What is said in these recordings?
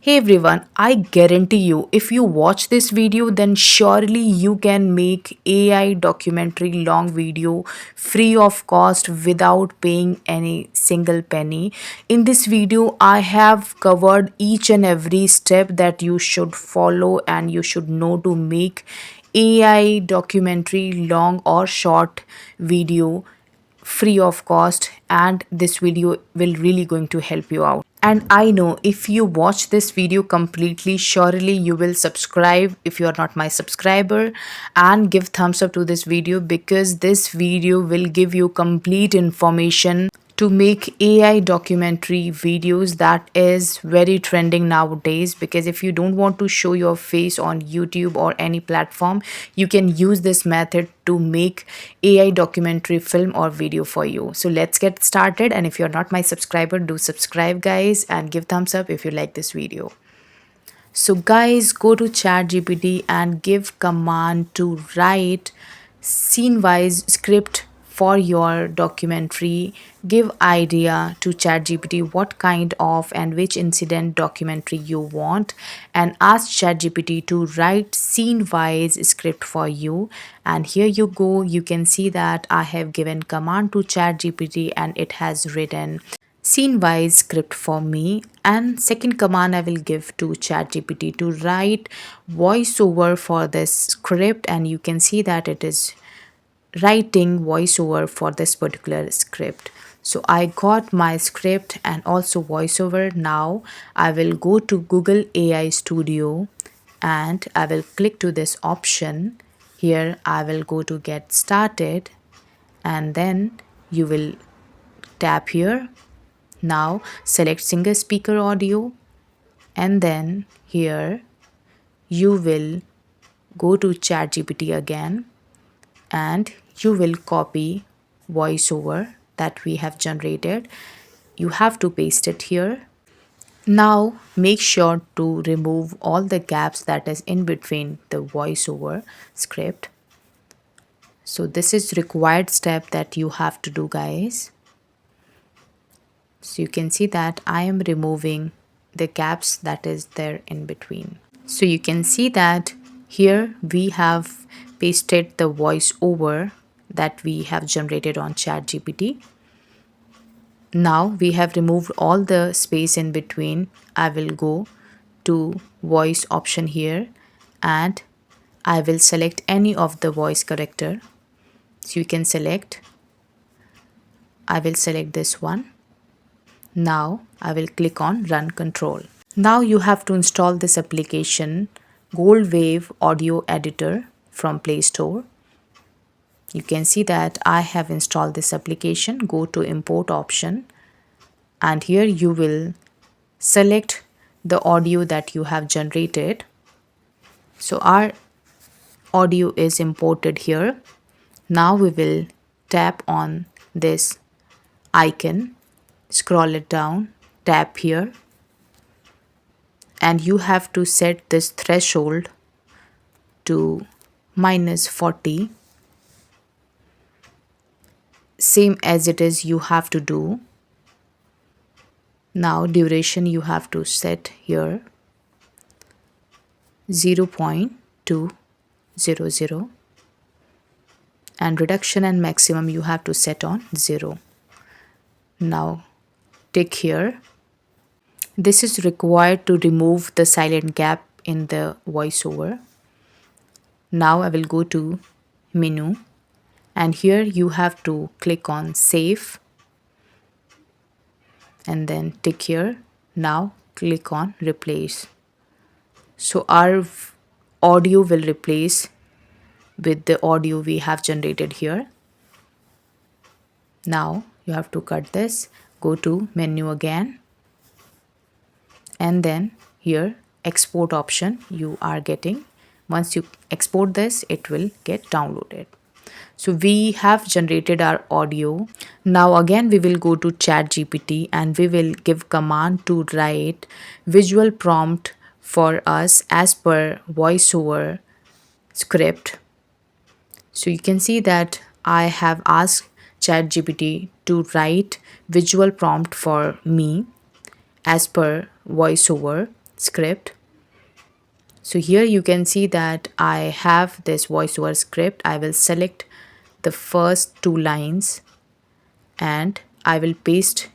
Hey everyone, I guarantee you, if you watch this video, then surely you can make AI documentary long video free of cost without paying any single penny. In this video, I have covered each and every step that you should follow and you should know to make AI documentary long or short video free of cost, and this video will really going to help you out. And I know if you watch this video completely, surely you will subscribe if you are not my subscriber, and give thumbs up to this video because this video will give you complete information to make AI documentary videos that is very trending nowadays. Because if you don't want to show your face on YouTube or any platform, you can use this method to make AI documentary film or video for you. So let's get started, and if you're not my subscriber, do subscribe guys and give thumbs up if you like this video. So guys, go to ChatGPT and give command to write scene wise script for your documentary. Give idea to ChatGPT what kind of and which incident documentary you want, and ask ChatGPT to write scene wise script for you. And here you go, you can see that I have given command to ChatGPT and it has written scene wise script for me. And second command I will give to ChatGPT to write voiceover for this script, and you can see that it is writing voiceover for this particular script. So I got my script and also voiceover. Now I will go to Google AI Studio and I will click to this option. Here I will go to get started, and then you will tap here. Now select single speaker audio, and then here you will go to ChatGPT again and you will copy voiceover that we have generated. You have to paste it here. Now make sure to remove all the gaps that is in between the voiceover script. So this is required step that you have to do guys. So you can see that I am removing the gaps that is there in between. So you can see that here we have pasted the voiceover that we have generated on ChatGPT. Now we have removed all the space in between. I will go to voice option here and I will select any of the voice character. So you can select, I will select this one. Now I will click on run control. Now you have to install this application Gold Wave Audio Editor from Play Store. You can see that I have installed this application. Go to import option and here you will select the audio that you have generated. So our audio is imported here. Now we will tap on this icon, scroll it down, tap here, and you have to set this threshold to -40, same as it is you have to do. Now duration you have to set here 0.200, and reduction and maximum you have to set on 0. Now tick here. This is required to remove the silent gap in the voiceover. Now I will go to menu and here you have to click on save and then tick here. Now click on replace. So our audio will replace with the audio we have generated here. Now you have to cut this, go to menu again, and then here export option you are getting. Once you export this, it will get downloaded. So we have generated our audio. Now again we will go to ChatGPT and we will give command to write visual prompt for us as per voiceover script. So you can see that I have asked ChatGPT to write visual prompt for me as per voiceover. script. So here you can see that I have this voiceover script. I will select the first two lines and I will paste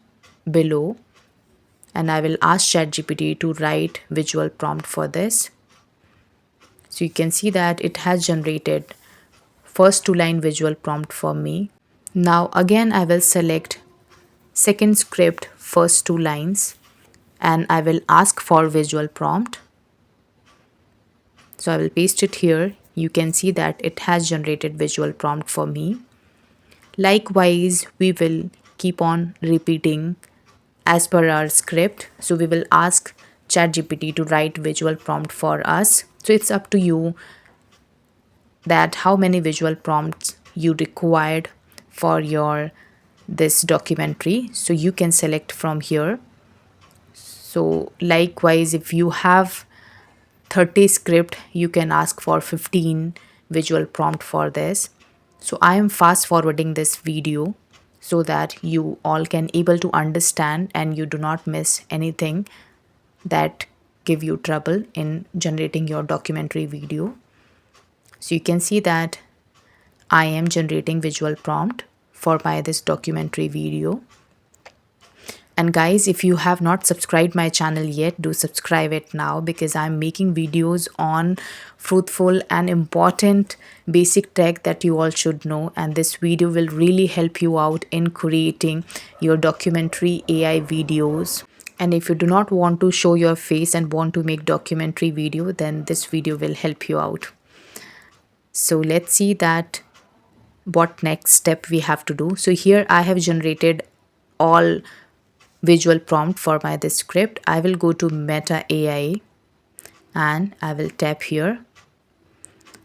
below, and I will ask ChatGPT to write visual prompt for this. So you can see that it has generated first two line visual prompt for me. Now again I will select second script first two lines and I will ask for visual prompt. So I will paste it here. You can see that it has generated visual prompt for me. Likewise, we will keep on repeating as per our script. So we will ask ChatGPT to write visual prompt for us. So it's up to you that how many visual prompts you required for your this documentary. So you can select from here. So likewise, if you have 30 script, you can ask for 15 visual prompt for this. So I am fast forwarding this video so that you all can able to understand and you do not miss anything that give you trouble in generating your documentary video. So you can see that I am generating visual prompt for my this documentary video. And guys, if you have not subscribed my channel yet, do subscribe it now, because I'm making videos on fruitful and important basic tech that you all should know. And this video will really help you out in creating your documentary AI videos. And if you do not want to show your face and want to make documentary video, then this video will help you out. So let's see that what next step we have to do. So here I have generated all visual prompt for my this script. I will go to Meta AI and I will tap here.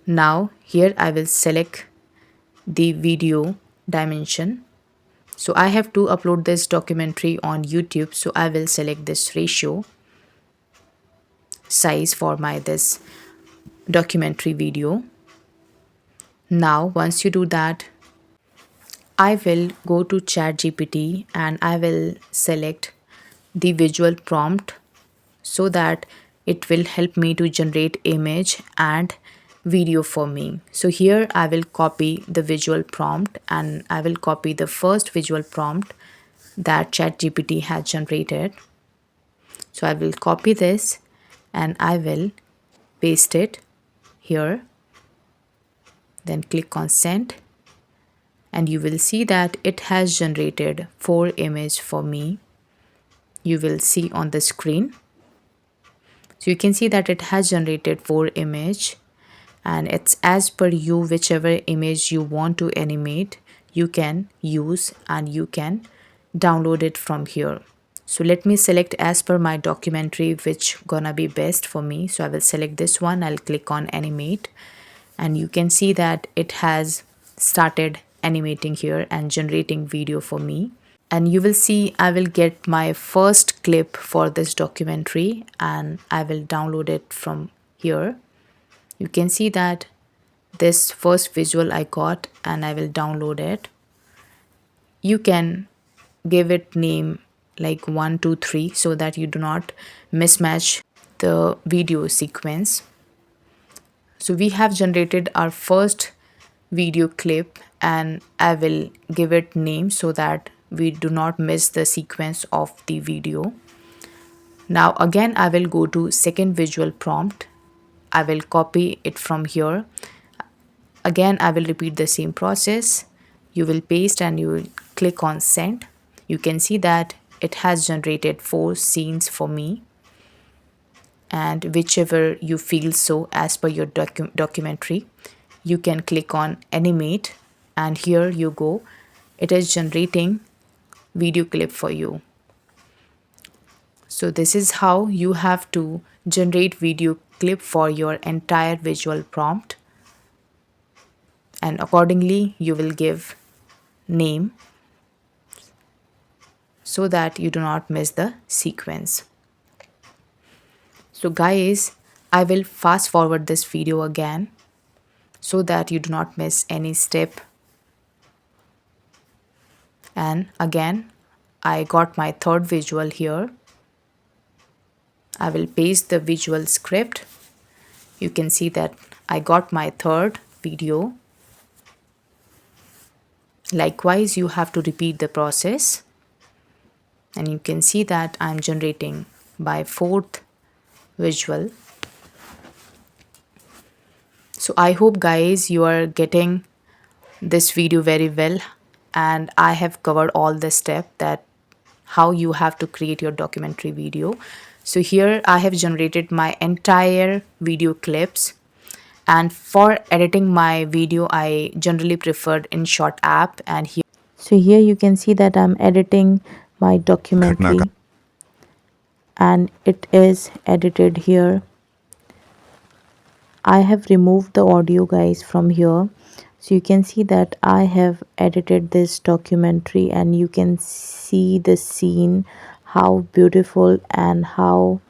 Now here I will select the video dimension. So I have to upload this documentary on YouTube, so I will select this ratio size for my this documentary video. Now once you do that, I will go to ChatGPT and I will select the visual prompt so that it will help me to generate image and video for me. So here I will copy the visual prompt and I will copy the first visual prompt that ChatGPT has generated. So I will copy this and I will paste it here. Then click on send. And you will see that it has generated 4 images for me. You will see on the screen. So you can see that it has generated 4 images, and it's as per you, whichever image you want to animate, you can use and you can download it from here. So let me select as per my documentary which gonna be best for me. So I will select this one. I'll click on animate and you can see that it has started animating here and generating video for me. And you will see I will get my first clip for this documentary and I will download it from here. You can see that this first visual I got and I will download it. You can give it name like 1 2 3 so that you do not mismatch the video sequence. So we have generated our first video clip and I will give it name so that we do not miss the sequence of the video. Now again I will go to second visual prompt. I will copy it from here. Again I will repeat the same process. You will paste and you will click on send. You can see that it has generated 4 scenes for me, and whichever you feel so as per your documentary, you can click on animate and here you go, it is generating video clip for you. So this is how you have to generate video clip for your entire visual prompt, and accordingly you will give name so that you do not miss the sequence. So guys, I will fast forward this video again so that you do not miss any step. And again I got my third visual here. I will paste the visual script. You can see that I got my third video. Likewise, you have to repeat the process, and you can see that I'm generating by fourth visual. So I hope guys you are getting this video very well, and I have covered all the step that how you have to create your documentary video. So here I have generated my entire video clips, and for editing my video I generally preferred InShot app. And here you can see that I'm editing my documentary and it is edited here. I have removed the audio guys from here, so you can see that I have edited this documentary and you can see the scene, how beautiful and how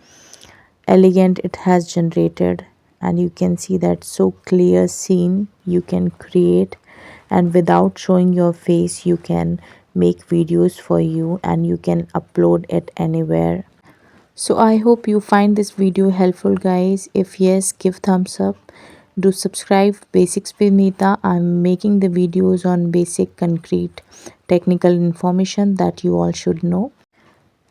elegant it has generated. And you can see that so clear scene you can create, and without showing your face you can make videos for you and you can upload it anywhere. So I hope you find this video helpful guys. If yes, give thumbs up. Do subscribe Basics with Meeta. I'm making the videos on basic concrete technical information that you all should know.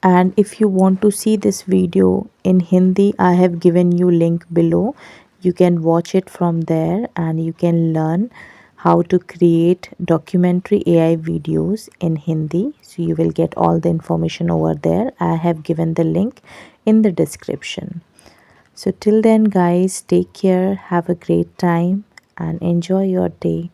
And if you want to see this video in Hindi, I have given you link below. You can watch it from there and you can learn how to create documentary AI videos in Hindi. So you will get all the information over there. I have given the link in the description. So till then guys, take care, have a great time and enjoy your day.